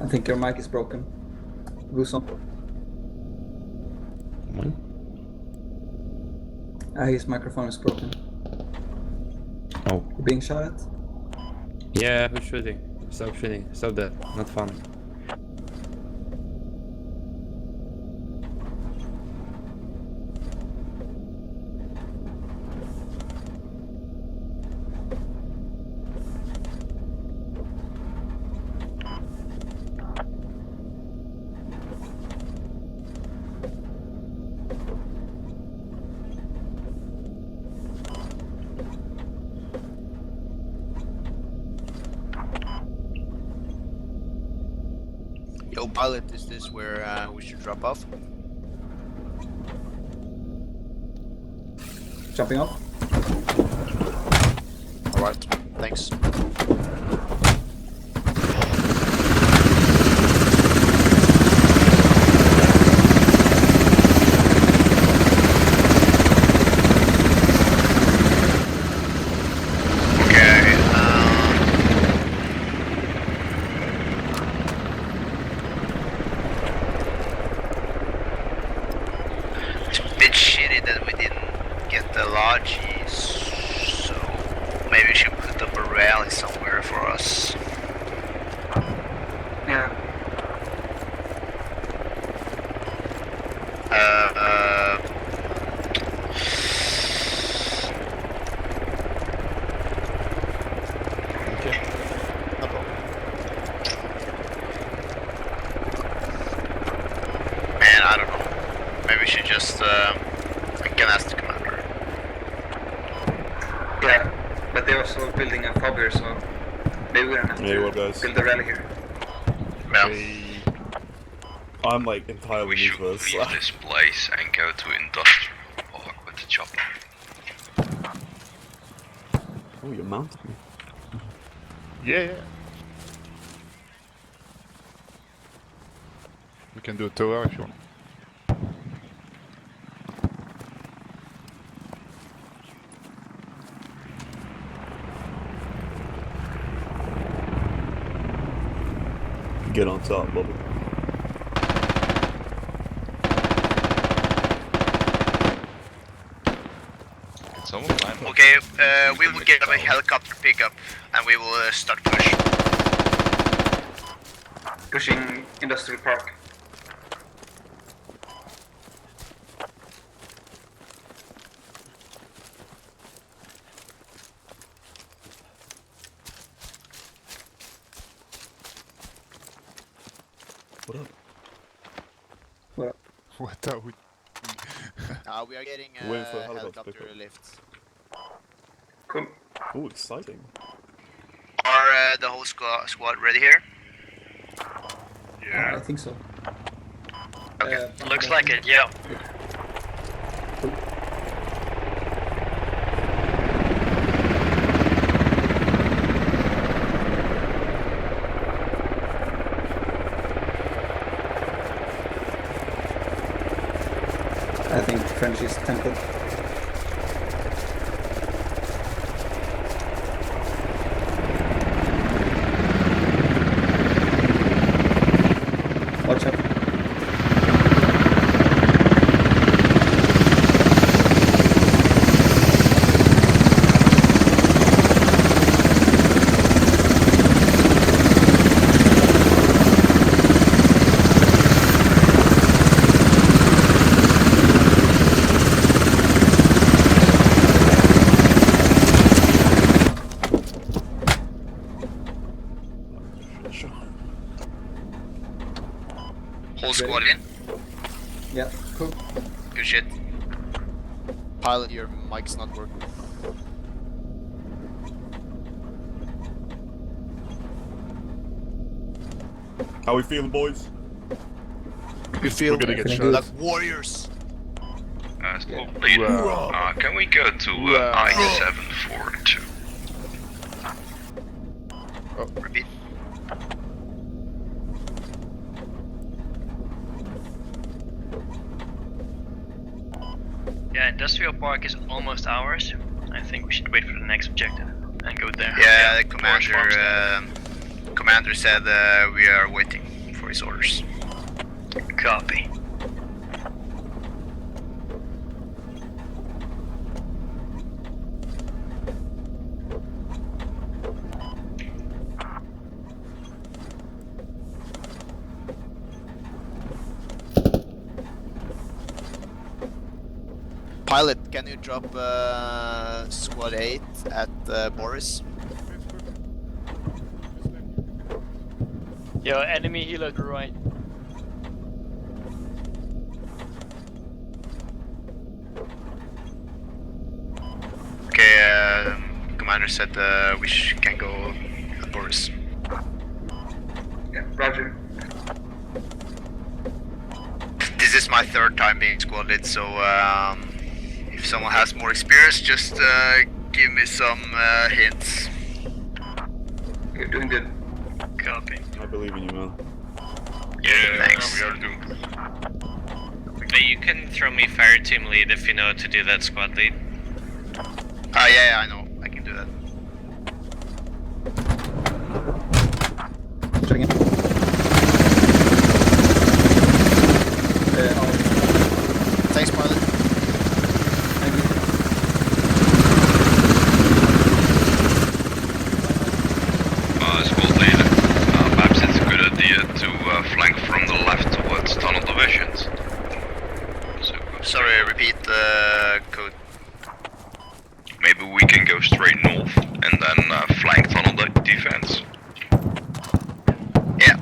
I think your mic is broken. Guson. What? His microphone is broken. Oh. You being shot at? Yeah, who's shooting? Stop shooting. Stop that. Not fun. Yo, pilot, is this where we should drop off? Jumping off? Alright, thanks. Bit shitty that we didn't get the lodges, so maybe we should put up a rally somewhere for us. Yeah. Okay. No problem. Man, I don't know. Maybe we should just, I can ask the commander. Yeah, but they're also building a fob here, so maybe we don't have Hey, what guys? build a rally here. Yeah. I'm like entirely We new should to this. leave this place and go to industrial park with the chopper. Oh, you mounted me. Yeah. We can do a tour if you want. Get on top, Bubba. Can someone land? Okay, we will get a helicopter pickup and we will start push. Pushing industrial park. What up? Well, What are we? We are getting Waiting for a helicopter helicopter pickup. lifts. cool. Oh, exciting. Are the whole squad ready here? I think so. Okay. Looks like it, yeah. I think French is tempted. Watch out. Whole squad in? Yeah, cool. Good shit. Pilot, your mic's not working. How we feeling, boys? We feel We're gonna get Feeling shot. good. like warriors. Can we go to I-742? Repeat. Yeah, industrial park is almost ours. I think we should wait for the next objective and go there. Yeah, the Orange farms. Commander said we are waiting for his orders. Copy. Pilot, can you drop Squad 8 at Boris? Yo, enemy healer to right. Okay, Commander said we can go at Boris. Yeah, roger. This is my third time being squad lead, so if someone has more experience, just give me some hints. You're doing good. Copy. I believe in you, man. Yeah, Thanks. we are doing. But you can throw me fire team lead if you know how to do that squad lead. Yeah, I know. I can do that. Checking in. Thanks, pilot. Thank you. Squad leader. Perhaps it's a good idea to flank from the left towards tunnel divisions. So, Sorry, repeat the code. maybe we can go straight north and then flank tunnel defense. Yeah.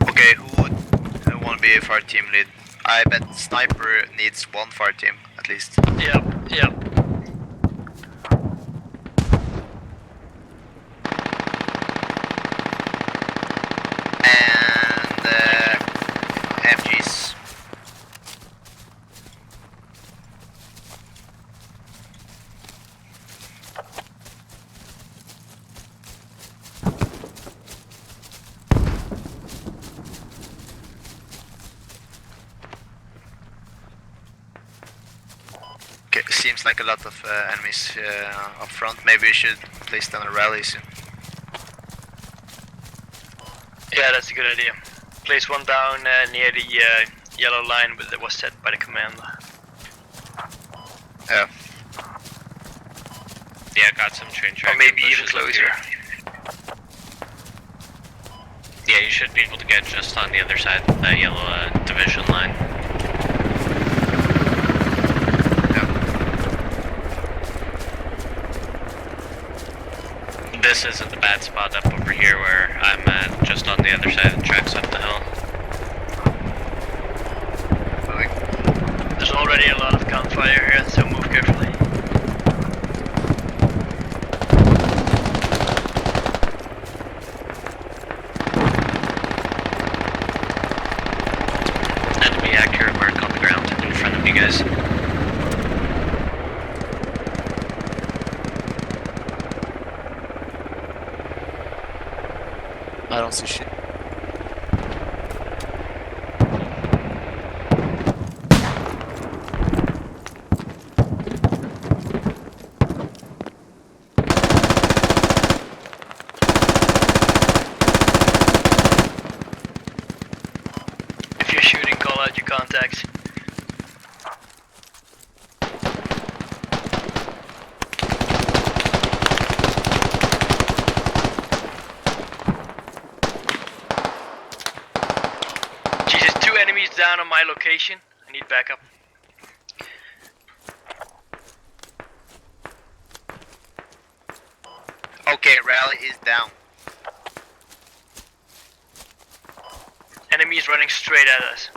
Okay, who would want to be a fire team lead? I bet sniper needs one fire team at least. Yep. And MGs. Okay, seems like a lot of enemies up front. Maybe we should place down a rally soon. Yeah, that's a good idea. Place one down near the yellow line that was set by the commander. Yeah. Yeah, got some train Or tracks. maybe even closer. Yeah, you should be able to get just on the other side of that yellow division line. This isn't the bad spot up over here where I'm at, just on the other side of the tracks up the hill. There's already a lot of gunfire here, so move carefully. Enemy accurate mark on the ground in front of you guys. I don't see shit. If you're shooting, call out your contacts. Jesus, 2 enemies down on my location. I need backup. Okay, rally is down. Enemies running straight at us.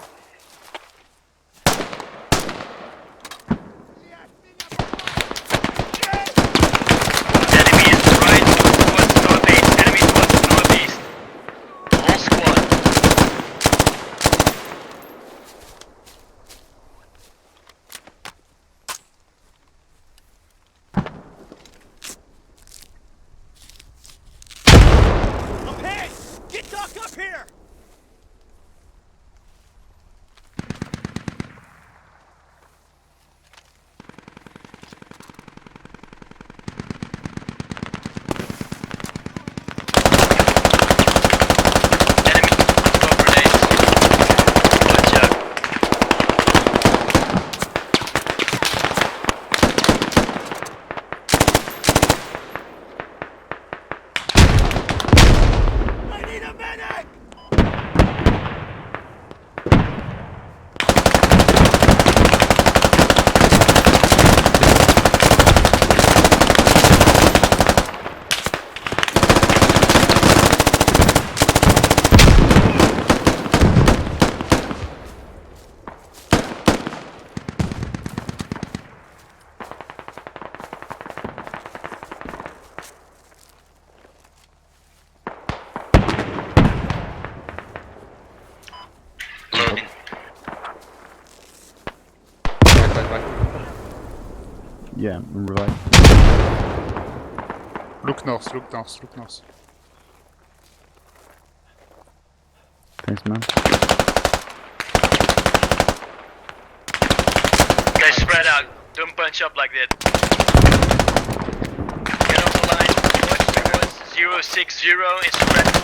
Yeah, I'm revived. Look north, look north, look north. Thanks, man. Guys, spread out. Don't bunch up like that. Get off the line. Watch towards 060 and spread